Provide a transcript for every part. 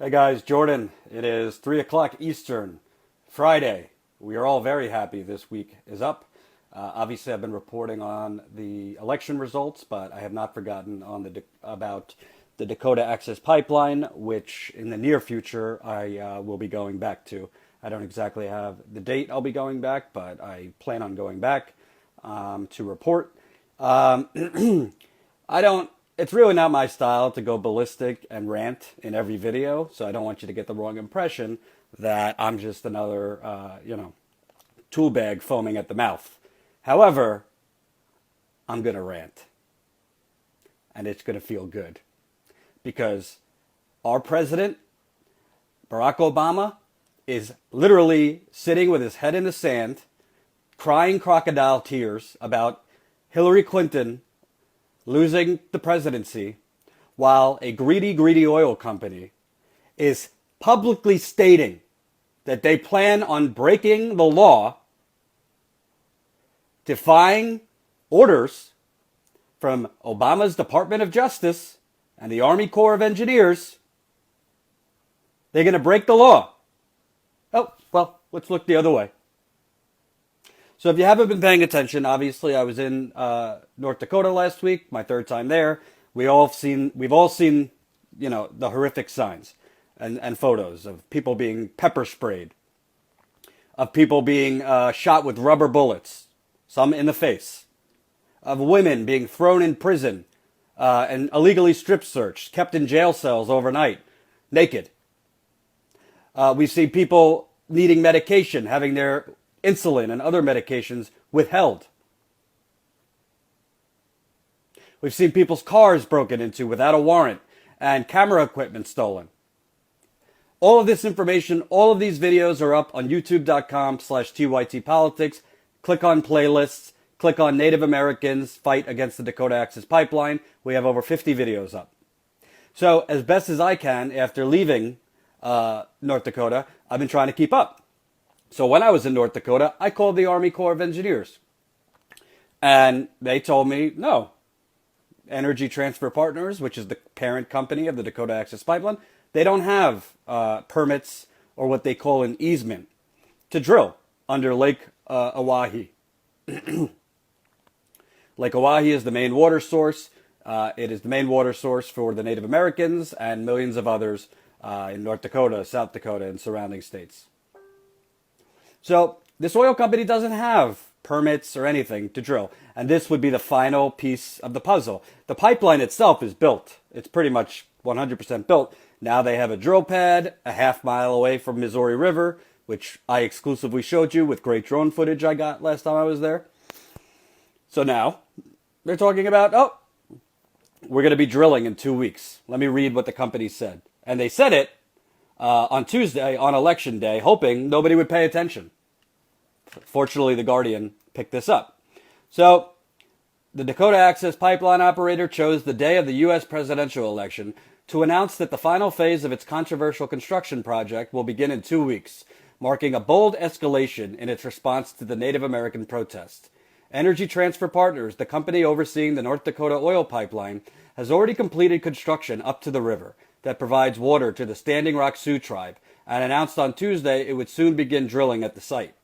Hey guys, Jordan. It is 3 o'clock Eastern, Friday. We are all very happy this week is up. Obviously, I've been reporting on the election results, but I have not forgotten about the Dakota Access Pipeline, which in the near future I will be going back to. I don't exactly have the date I'll be going back, but I plan on going back to report. I don't. It's really not my style to go ballistic and rant in every video, so I don't want you to get the wrong impression that I'm just another, tool bag foaming at the mouth. However, I'm gonna rant, and it's gonna feel good because our president, Barack Obama, is literally sitting with his head in the sand, crying crocodile tears about Hillary Clinton losing the presidency, while a greedy oil company is publicly stating that they plan on breaking the law, defying orders from Obama's Department of Justice and the Army Corps of Engineers. They're going to break the law. Oh, well, let's look the other way. So if you haven't been paying attention, obviously I was in North Dakota last week, my third time there. We've all seen, the horrific signs and photos of people being pepper sprayed, of people being shot with rubber bullets, some in the face, of women being thrown in prison and illegally strip searched, kept in jail cells overnight, naked. We see people needing medication, having their insulin and other medications withheld. We've seen people's cars broken into without a warrant and camera equipment stolen. All of this information, all of these videos are up on youtube.com/TYTpolitics. Click on playlists, click on Native Americans Fight Against the Dakota Access Pipeline. We have over 50 videos up. So as best as I can, after leaving North Dakota, I've been trying to keep up. So when I was in North Dakota, I called the Army Corps of Engineers. And they told me, no. Energy Transfer Partners, which is the parent company of the Dakota Access Pipeline, they don't have permits or what they call an easement to drill under Lake Oahe. Lake Oahe is the main water source. It is the main water source for the Native Americans and millions of others in North Dakota, South Dakota, and surrounding states. So this oil company doesn't have permits or anything to drill. And this would be the final piece of the puzzle. The pipeline itself is built. It's pretty much 100% built. Now they have a drill pad a half-mile away from Missouri River, which I exclusively showed you with great drone footage I got last time I was there. So now they're talking about, we're going to be drilling in 2 weeks. Let me read what the company said. And they said it on Tuesday, on Election Day, hoping nobody would pay attention. Fortunately, The Guardian picked this up. So, the Dakota Access Pipeline operator chose the day of the U.S. presidential election to announce that the final phase of its controversial construction project will begin in 2 weeks, marking a bold escalation in its response to the Native American protest. Energy Transfer Partners, the company overseeing the North Dakota oil pipeline, has already completed construction up to the river that provides water to the Standing Rock Sioux tribe and announced on Tuesday it would soon begin drilling at the site.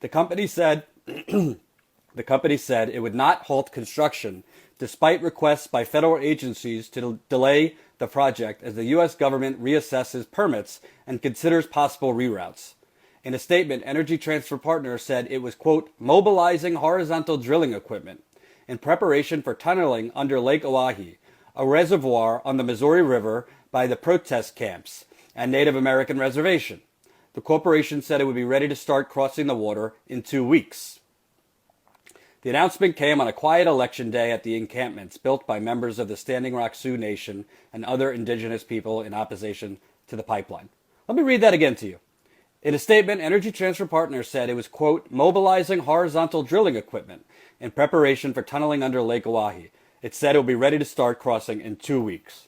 The company said it would not halt construction despite requests by federal agencies to delay the project as the U.S. government reassesses permits and considers possible reroutes. In a statement, Energy Transfer Partners said it was, quote, mobilizing horizontal drilling equipment in preparation for tunneling under Lake Oahe, a reservoir on the Missouri River by the protest camps and Native American reservation. The corporation said it would be ready to start crossing the water in 2 weeks. The announcement came on a quiet election day at the encampments built by members of the Standing Rock Sioux Nation and other indigenous people in opposition to the pipeline. Let me read that again to you. In a statement, Energy Transfer Partners said it was, quote, mobilizing horizontal drilling equipment in preparation for tunneling under Lake Oahe. It said it would be ready to start crossing in 2 weeks.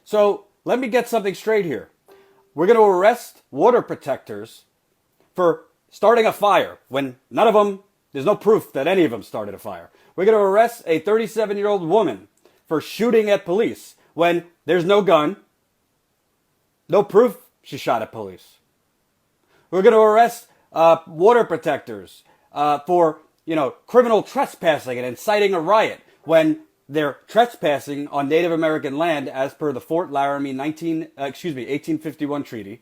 So let me get something straight here. We're going to arrest water protectors for starting a fire when there's no proof that any of them started a fire. We're going to arrest a 37-year-old woman for shooting at police when there's no gun, No proof she shot at police. We're going to arrest water protectors for, criminal trespassing and inciting a riot when they're trespassing on Native American land as per the Fort Laramie 1851 treaty.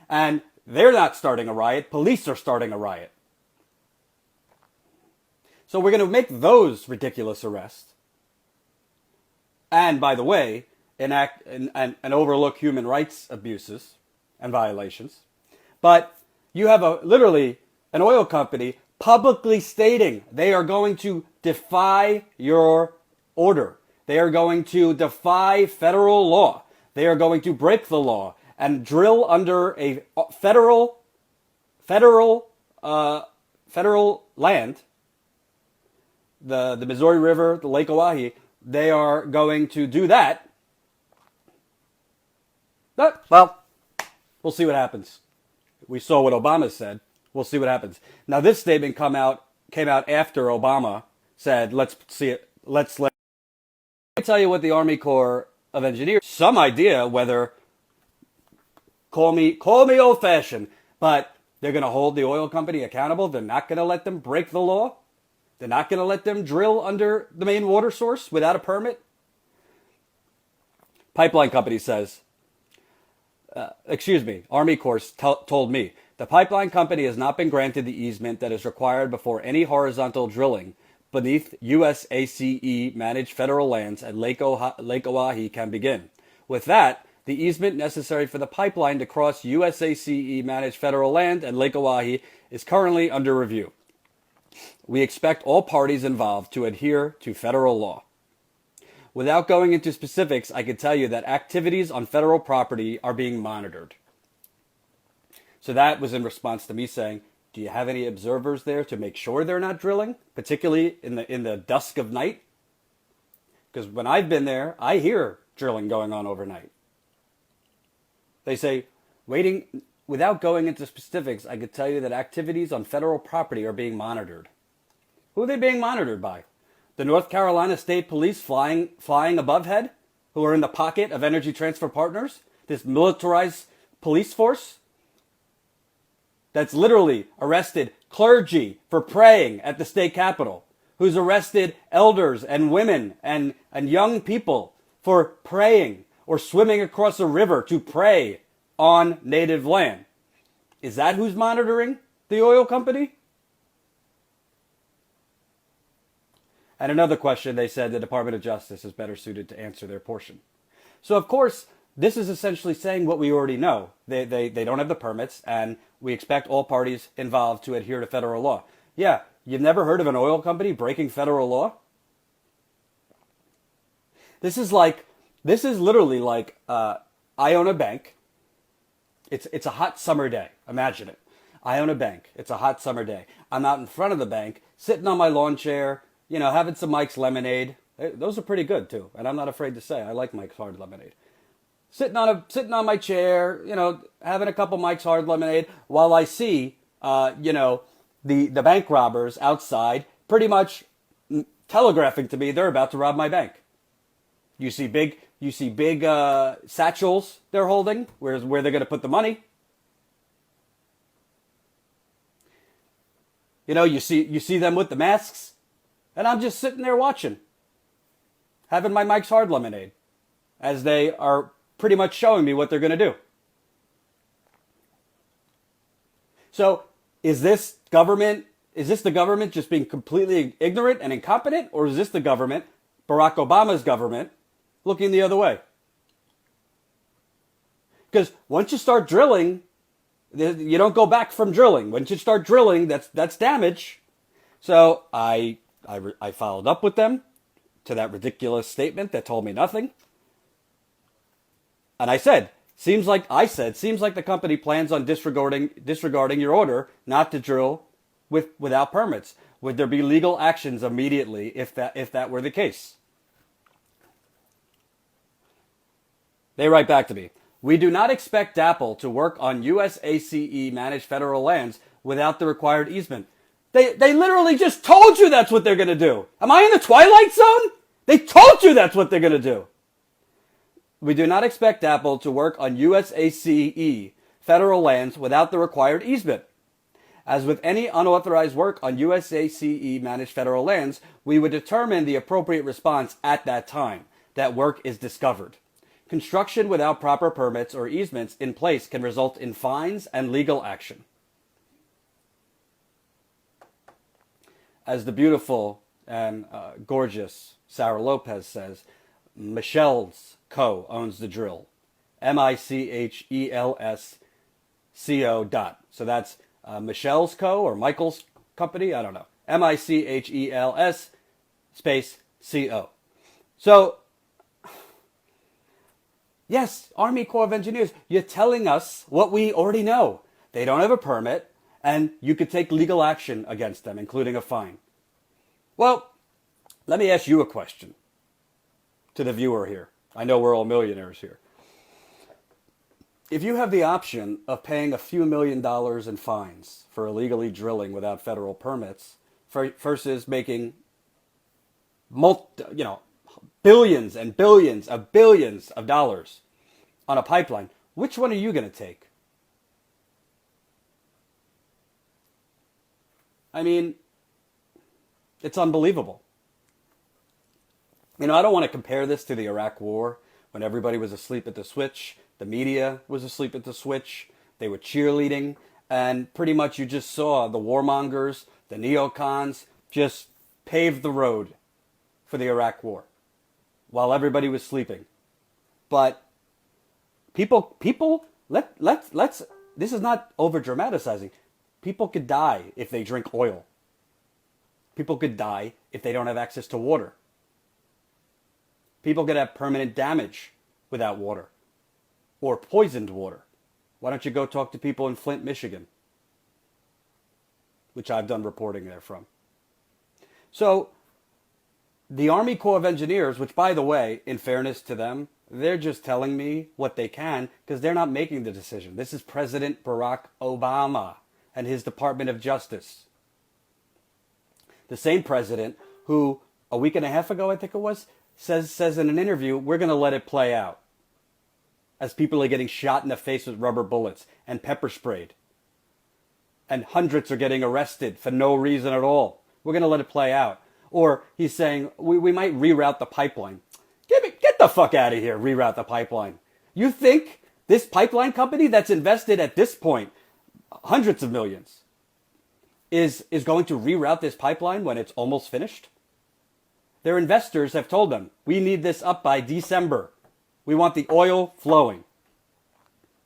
And they're not starting a riot. Police are starting a riot. So we're going to make those ridiculous arrests. And by the way, enact and overlook human rights abuses and violations. But you have literally an oil company publicly stating they are going to defy your order. They are going to defy federal law. They are going to break the law and drill under a federal land, the Missouri River, the Lake Oahe. They are going to do that. But, well, we'll see what happens. We saw what Obama said. We'll see what happens. Now, this statement came out after Obama said, let's see it. Let me tell you what the Army Corps of Engineers, some idea whether, call me old-fashioned, but they're going to hold the oil company accountable. They're not going to let them break the law. They're not going to let them drill under the main water source without a permit. Pipeline company says, Army Corps told me, the pipeline company has not been granted the easement that is required before any horizontal drilling beneath USACE managed federal lands at Lake Oahe can begin. With that, the easement necessary for the pipeline to cross USACE managed federal land at Lake Oahe is currently under review. We expect all parties involved to adhere to federal law. Without going into specifics, I can tell you that activities on federal property are being monitored. So that was in response to me saying, do you have any observers there to make sure they're not drilling, particularly in the dusk of night? Because when I've been there, I hear drilling going on overnight. They say, without going into specifics, I could tell you that activities on federal property are being monitored. Who are they being monitored by? The North Carolina State Police flying above head, who are in the pocket of Energy Transfer Partners, this militarized police force that's literally arrested clergy for praying at the state capitol, who's arrested elders and women and young people for praying or swimming across a river to pray on native land. Is that who's monitoring the oil company? And another question, they said the Department of Justice is better suited to answer their portion. So, of course, this is essentially saying what we already know. They don't have the permits, and we expect all parties involved to adhere to federal law. Yeah, you've never heard of an oil company breaking federal law? This is literally like, I own a bank. It's a hot summer day. Imagine it. I own a bank. It's a hot summer day. I'm out in front of the bank, sitting on my lawn chair, having some Mike's Lemonade. Those are pretty good, too. And I'm not afraid to say I like Mike's Hard Lemonade. Sitting on my chair, having a couple Mike's Hard Lemonade while I see, the bank robbers outside pretty much telegraphing to me they're about to rob my bank. You see big satchels they're holding, where they're going to put the money. You see them with the masks, and I'm just sitting there watching, having my Mike's Hard Lemonade, as they are pretty much showing me what they're going to do. So, is this the government just being completely ignorant and incompetent, or is this the government, Barack Obama's government, looking the other way? Because once you start drilling, you don't go back from drilling. Once you start drilling, that's damage. So I followed up with them to that ridiculous statement that told me nothing. And I said, seems like the company plans on disregarding your order not to drill without permits. Would there be legal actions immediately if that were the case? They write back to me, we do not expect DAPL to work on USACE managed federal lands without the required easement. They literally just told you that's what they're going to do. Am I in the Twilight Zone? They told you that's what they're going to do. We do not expect DAPL to work on USACE federal lands without the required easement. As with any unauthorized work on USACE managed federal lands, we would determine the appropriate response at that time that work is discovered. Construction without proper permits or easements in place can result in fines and legal action. As the beautiful and gorgeous Sarah Lopez says, Michelle's Co. owns the drill. Michel's.co. So that's Michelle's Co. or Michael's company. I don't know. Michels space CO. So, yes, Army Corps of Engineers, you're telling us what we already know. They don't have a permit, and you could take legal action against them, including a fine. Well, let me ask you a question to the viewer here. I know we're all millionaires here. If you have the option of paying a few $1,000,000 in fines for illegally drilling without federal permits versus making billions and billions of dollars on a pipeline, which one are you going to take? I mean, it's unbelievable. I don't want to compare this to the Iraq War when everybody was asleep at the switch. The media was asleep at the switch. They were cheerleading. And pretty much you just saw the warmongers, the neocons, just pave the road for the Iraq War while everybody was sleeping. But let's this is not over dramatizing. People could die if they drink oil. People could die if they don't have access to water. People could have permanent damage without water or poisoned water. Why don't you go talk to people in Flint, Michigan, which I've done reporting there from. So the Army Corps of Engineers, which, by the way, in fairness to them, they're just telling me what they can because they're not making the decision. This is President Barack Obama and his Department of Justice. The same president who, a week and a half ago, I think it was, says in an interview, we're going to let it play out as people are getting shot in the face with rubber bullets and pepper sprayed. And hundreds are getting arrested for no reason at all. We're going to let it play out. Or he's saying, we might reroute the pipeline. Get the fuck out of here, reroute the pipeline. You think this pipeline company that's invested at this point hundreds of millions is going to reroute this pipeline when it's almost finished? Their investors have told them, we need this up by December. We want the oil flowing.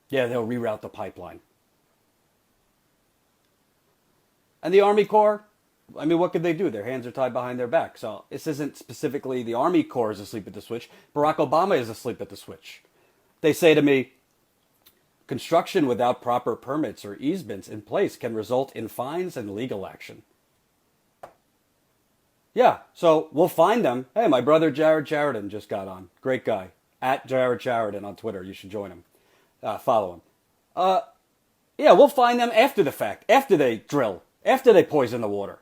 Yeah, they'll reroute the pipeline. And the Army Corps, I mean, what could they do? Their hands are tied behind their back. So this isn't specifically the Army Corps is asleep at the switch. Barack Obama is asleep at the switch. They say to me, construction without proper permits or easements in place can result in fines and legal action. Yeah, so we'll find them. Hey, my brother Jared Sheridan just got on. Great guy. At Jared Sheridan on Twitter. You should join him. Follow him. Yeah, we'll find them after the fact. After they drill. After they poison the water.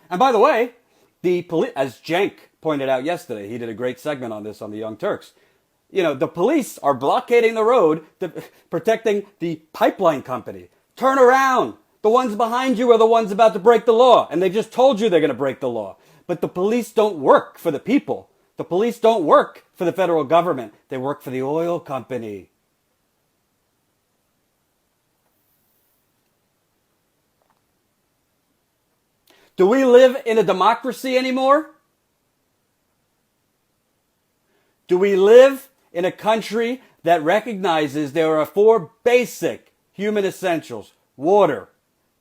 And by the way, as Cenk pointed out yesterday, he did a great segment on this on the Young Turks. The police are blockading the road, protecting the pipeline company. Turn around. The ones behind you are the ones about to break the law. And they just told you they're going to break the law. But the police don't work for the people. The police don't work for the federal government. They work for the oil company. Do we live in a democracy anymore? Do we live in a country that recognizes there are 4 basic human essentials? Water,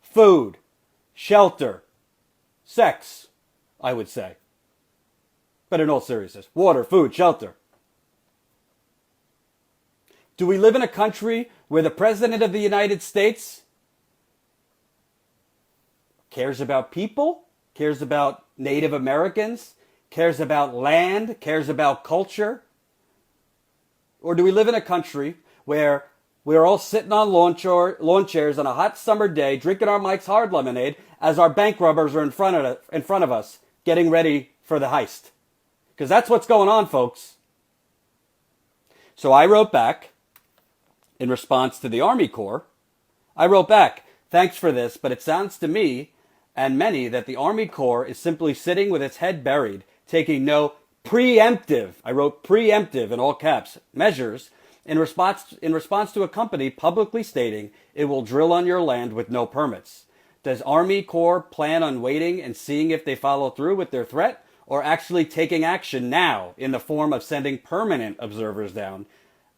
food, shelter, sex, I would say. But in all seriousness, water, food, shelter. Do we live in a country where the President of the United States cares about people, cares about Native Americans, cares about land, cares about culture? Or do we live in a country where we're all sitting on lawn chairs on a hot summer day, drinking our Mike's Hard Lemonade as our bank robbers are in front of us, getting ready for the heist? Because that's what's going on, folks. So I wrote back in response to the Army Corps. I wrote back, thanks for this, but it sounds to me and many that the Army Corps is simply sitting with its head buried, taking no preemptive, I wrote preemptive in all caps, measures in response to a company publicly stating it will drill on your land with no permits. Does Army Corps plan on waiting and seeing if they follow through with their threat, or actually taking action now in the form of sending permanent observers down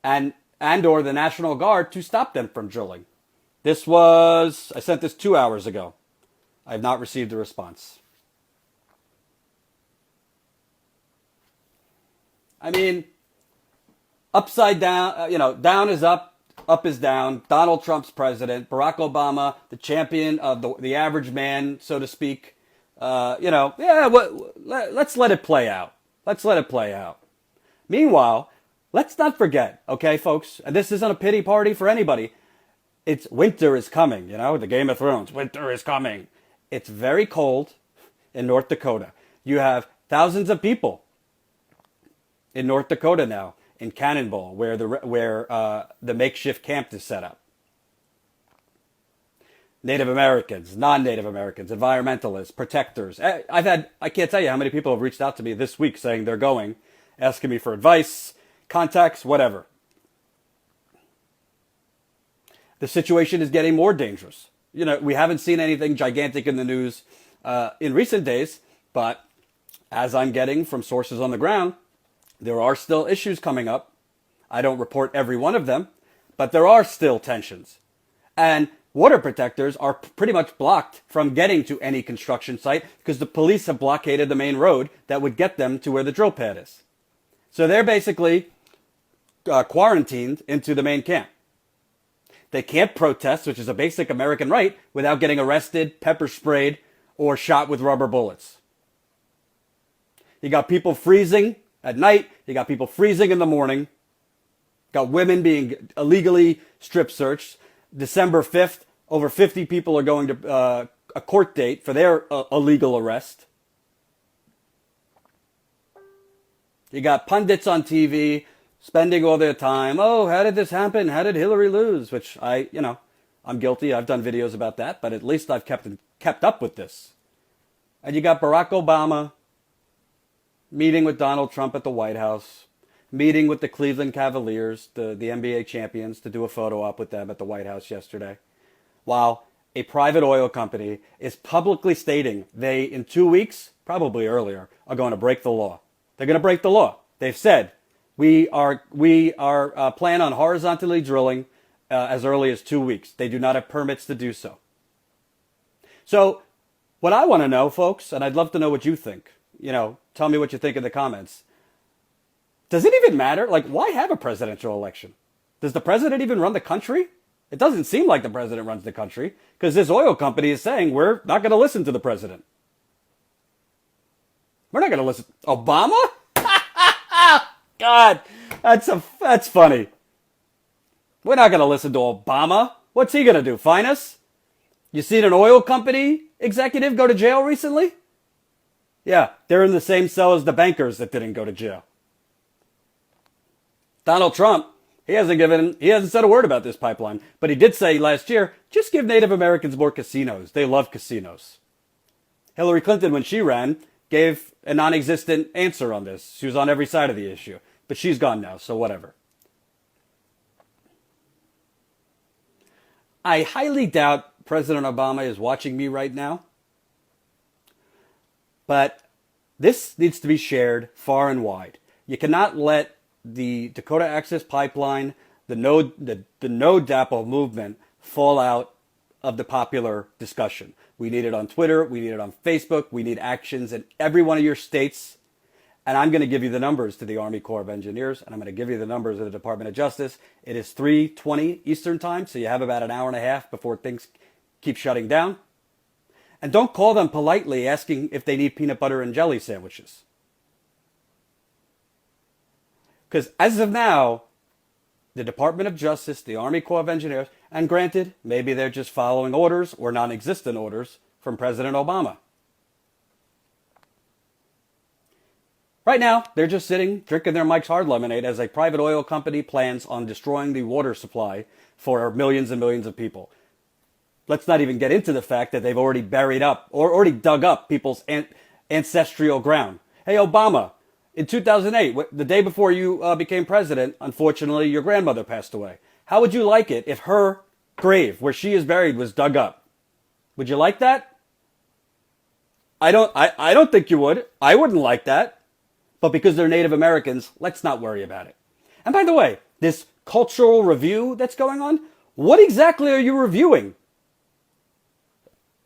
and or the National Guard to stop them from drilling? I sent this 2 hours ago. I have not received a response. I mean, upside down, down is up is down. Donald Trump's president. Barack Obama, the champion of the average man, so to speak. Let's let it play out. Let's let it play out. Meanwhile, let's not forget, okay, folks, and this isn't a pity party for anybody. It's winter is coming, the Game of Thrones. Winter is coming. It's very cold in North Dakota. You have thousands of people in North Dakota now, in Cannonball, where the makeshift camp is set up. Native Americans, non-Native Americans, environmentalists, protectors. I can't tell you how many people have reached out to me this week saying they're going, asking me for advice, contacts, whatever. The situation is getting more dangerous. We haven't seen anything gigantic in the news in recent days, but as I'm getting from sources on the ground, there are still issues coming up. I don't report every one of them, but there are still tensions. And water protectors are pretty much blocked from getting to any construction site because the police have blockaded the main road that would get them to where the drill pad is. So they're basically quarantined into the main camp. They can't protest, which is a basic American right, without getting arrested, pepper sprayed, or shot with rubber bullets. You got people freezing at night. You got people freezing in the morning. Got women being illegally strip searched. December 5th, over 50 people are going to a court date for their illegal arrest. You got pundits on TV spending all their time, how did this happen? How did Hillary lose? Which I'm guilty. I've done videos about that, but at least I've kept up with this. And you got Barack Obama meeting with Donald Trump at the White House, meeting with the Cleveland Cavaliers, the NBA champions, to do a photo op with them at the White House yesterday, while a private oil company is publicly stating they, in 2 weeks, probably earlier, are going to break the law. They're going to break the law. They've said, we are plan on horizontally drilling as early as 2 weeks. They do not have permits to do so. So what I want to know, folks, and I'd love to know what you think, tell me what you think in the comments. Does it even matter? Why have a presidential election? Does the president even run the country? It doesn't seem like the president runs the country because this oil company is saying we're not going to listen to the president. We're not going to listen. Obama? God, that's funny. We're not going to listen to Obama. What's he going to do? Fine us? You seen an oil company executive go to jail recently? Yeah, they're in the same cell as the bankers that didn't go to jail. Donald Trump, he hasn't said a word about this pipeline, but he did say last year, just give Native Americans more casinos. They love casinos. Hillary Clinton, when she ran, gave a non-existent answer on this. She was on every side of the issue, but she's gone now, so whatever. I highly doubt President Obama is watching me right now, but this needs to be shared far and wide. You cannot let the Dakota Access Pipeline, the no DAPL movement fall out of the popular discussion. We need it on Twitter. We need it on Facebook. We need actions in every one of your states. And I'm going to give you the numbers to the Army Corps of Engineers, and I'm going to give you the numbers of the Department of Justice. It is 3:20 Eastern Time, so you have about an hour and a half before things keep shutting down. And don't call them politely asking if they need peanut butter and jelly sandwiches. Because as of now, the Department of Justice, the Army Corps of Engineers, and granted, maybe they're just following orders or non-existent orders from President Obama. Right now, they're just sitting, drinking their Mike's Hard Lemonade as a private oil company plans on destroying the water supply for millions and millions of people. Let's not even get into the fact that they've already buried up or already dug up people's ancestral ground. Hey, Obama, in 2008, the day before you became president, unfortunately, your grandmother passed away. How would you like it if her grave, where she is buried, was dug up? Would you like that? I don't think you would. I wouldn't like that. But because they're Native Americans, let's not worry about it. And by the way, this cultural review that's going on, what exactly are you reviewing?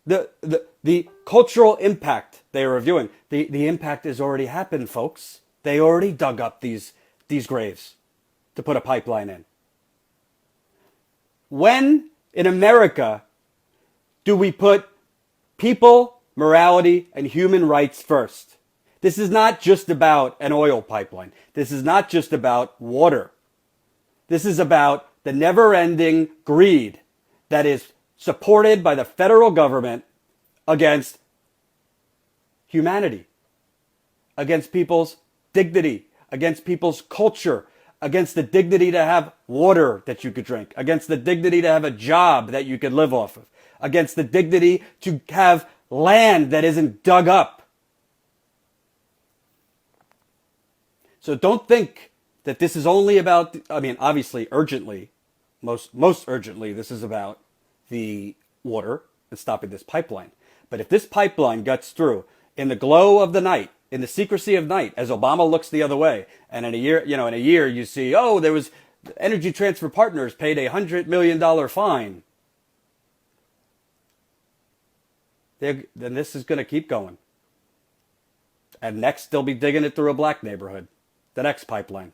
The cultural impact they are reviewing. The impact has already happened, folks. They already dug up these graves to put a pipeline in. When in America do we put people, morality, and human rights first? This is not just about an oil pipeline. This is not just about water. This is about the never-ending greed that is supported by the federal government against humanity, against people's dignity, against people's culture, against the dignity to have water that you could drink, against the dignity to have a job that you could live off of, against the dignity to have land that isn't dug up. So don't think that this is only about, obviously, urgently, most urgently, this is about the water and stopping this pipeline. But if this pipeline guts through in the glow of the night, in the secrecy of night, as Obama looks the other way, and in a year you see, there was Energy Transfer Partners paid $100 million fine. Then this is going to keep going. And next, they'll be digging it through a black neighborhood. The next pipeline.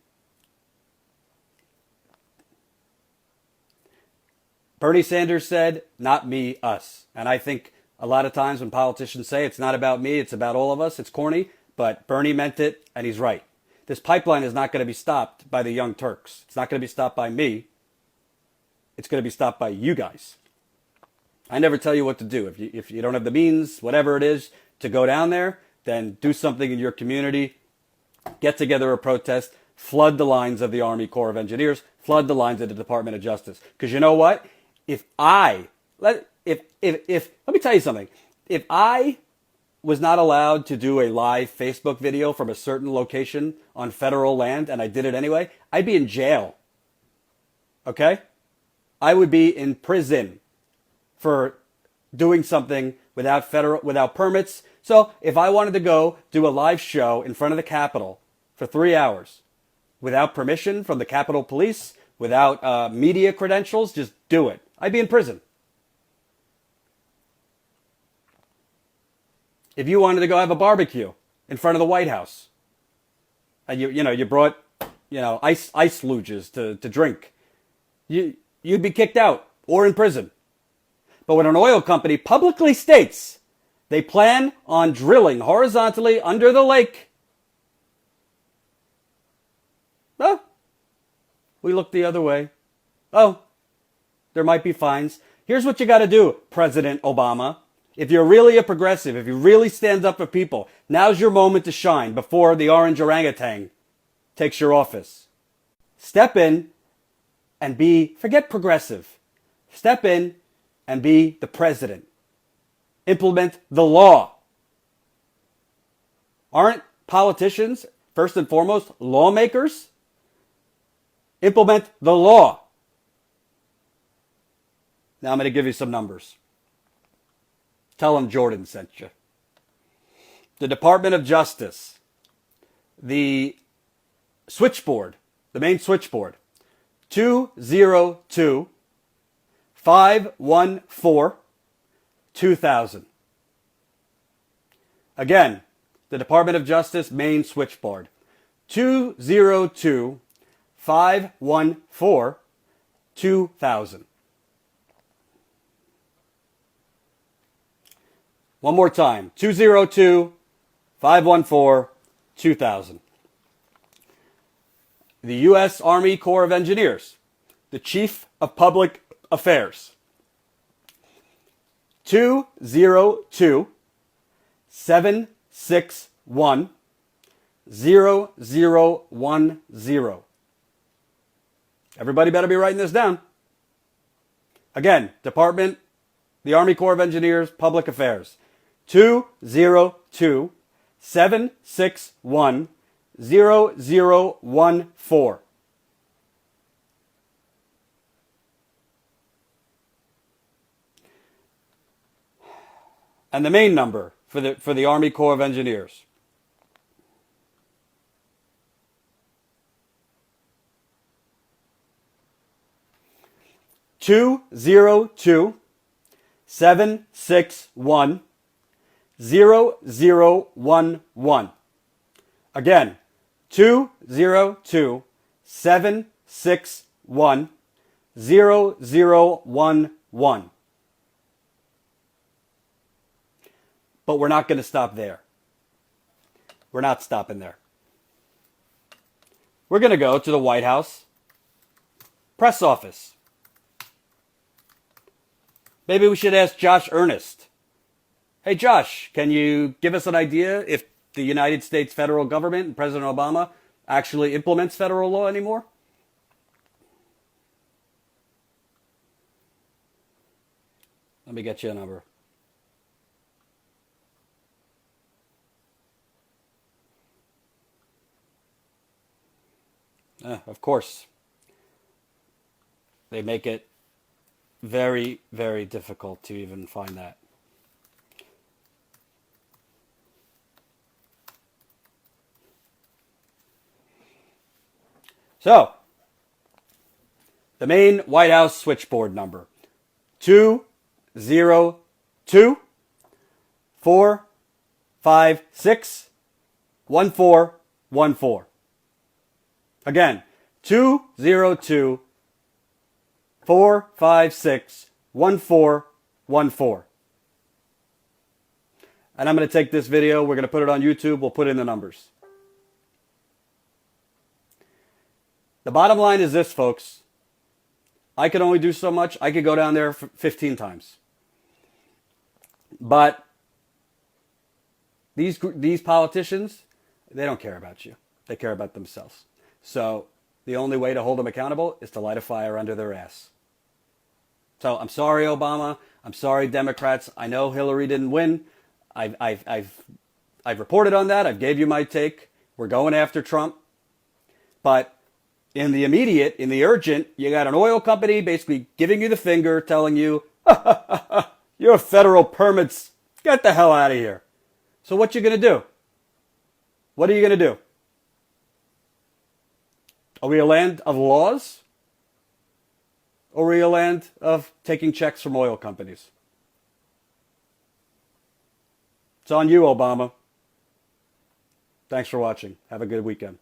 Bernie Sanders said, not me, us. And I think a lot of times when politicians say it's not about me, it's about all of us, it's corny. But Bernie meant it, and he's right. This pipeline is not going to be stopped by the Young Turks. It's not going to be stopped by me. It's going to be stopped by you guys. I never tell you what to do. If you don't have the means, whatever it is, to go down there, then do something in your community. Get together a protest, flood the lines of the Army Corps of Engineers, flood the lines of the Department of Justice. Because you know what? Let me tell you something. If I was not allowed to do a live Facebook video from a certain location on federal land and I did it anyway, I'd be in jail. Okay? I would be in prison for doing something without permits. So if I wanted to go do a live show in front of the Capitol for 3 hours without permission from the Capitol Police, without media credentials, just do it. I'd be in prison. If you wanted to go have a barbecue in front of the White House, and you brought ice luges to drink, you'd be kicked out or in prison. But when an oil company publicly states they plan on drilling horizontally under the lake, well, we look the other way. Oh, there might be fines. Here's what you got to do, President Obama. If you're really a progressive, if you really stand up for people, now's your moment to shine before the orange orangutan takes your office. Step in and forget progressive. Step in and be the president. Implement the law. Aren't politicians, first and foremost, lawmakers? Implement the law. Now I'm going to give you some numbers. Tell them Jordan sent you. The Department of Justice, the switchboard, the main switchboard, 202-514-2000. Again, the Department of Justice main switchboard, 202-514-2000. One more time, 202-514-2000. The U.S. Army Corps of Engineers, the Chief of Public Affairs, 202-761-2700. 20010. Everybody better be writing this down. Again, Department, the Army Corps of Engineers, Public Affairs. 202-761-0014. And the main number for the Army Corps of Engineers. 202-761-0011. Again, 202-761-0011. But we're not going to stop there. We're not stopping there. We're going to go to the White House press office. Maybe we should ask Josh Earnest. Hey, Josh, can you give us an idea if the United States federal government and President Obama actually implements federal law anymore? Let me get you a number. Of course, they make it very, very difficult to even find that. So, the main White House switchboard number, 202-456-1414. Again, 202-456-1414. And I'm going to take this video, we're going to put it on YouTube, we'll put in the numbers. The bottom line is this, folks. I could only do so much. I could go down there 15 times. But these politicians, they don't care about you. They care about themselves. So the only way to hold them accountable is to light a fire under their ass. So I'm sorry, Obama. I'm sorry, Democrats. I know Hillary didn't win. I've reported on that. I've gave you my take. We're going after Trump. But in the immediate, in the urgent, you got an oil company basically giving you the finger, telling you, your federal permits, get the hell out of here. So what you going to do? What are you going to do? Are we a land of laws? Or are we a land of taking checks from oil companies? It's on you, Obama. Thanks for watching. Have a good weekend.